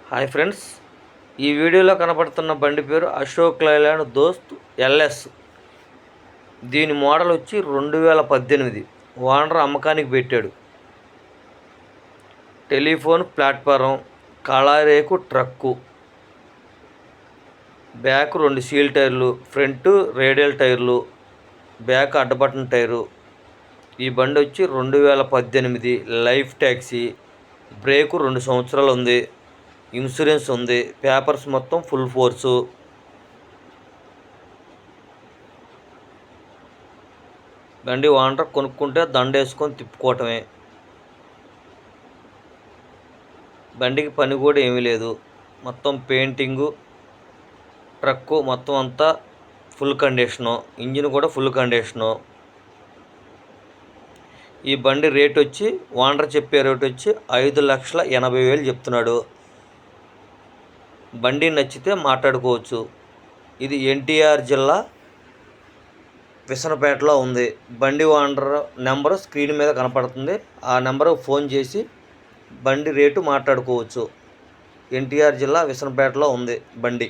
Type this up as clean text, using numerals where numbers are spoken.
Hi friends, ఈ వీడియోలో కనపడుతున్న బండి పేరు అశోక్ లైలాండ్ దోస్త్ ఎల్ఎస్. దీని మోడల్ వచ్చి 2018. ఓనర్ అమ్మకానికి పెట్టాడు. టెలిఫోన్ ప్లాట్ఫారం, కళారేకు ట్రక్కు, బ్యాక్ 2 సీల్ టైర్లు, ఫ్రంట్ రేడియల్ టైర్లు, బ్యాక్ అడ్డబటన్ టైరు. ఈ బండి వచ్చి 2018 లైఫ్ ట్యాక్సీ. బ్రేకు 2 సంవత్సరాలు ఉంది. ఇన్సూరెన్స్ ఉంది. పేపర్స్ మొత్తం ఫుల్ ఫోర్సు. బండి ఓనర్ కొనుక్కుంటే దండేసుకొని తిప్పుకోవటమే. బండికి పని కూడా ఏమీ లేదు. మొత్తం పెయింటింగు, ట్రక్కు మొత్తం అంతా ఫుల్ కండిషను. ఇంజిన్ కూడా ఫుల్ కండిషను. ఈ బండి రేట్ వచ్చి ఓనర్ చెప్పే రేట్ వచ్చి 5,80,000 చెప్తున్నాడు. బండి నచ్చితే మాట్లాడుకోవచ్చు. ఇది ఎన్టీఆర్ జిల్లా విసనపేటలో ఉంది. బండి ఓనర్ నెంబరు స్క్రీన్ మీద కనపడుతుంది. ఆ నెంబర్కి ఫోన్ చేసి బండి రేటు మాట్లాడుకోవచ్చు. ఎన్టీఆర్ జిల్లా విసనపేటలో ఉంది బండి.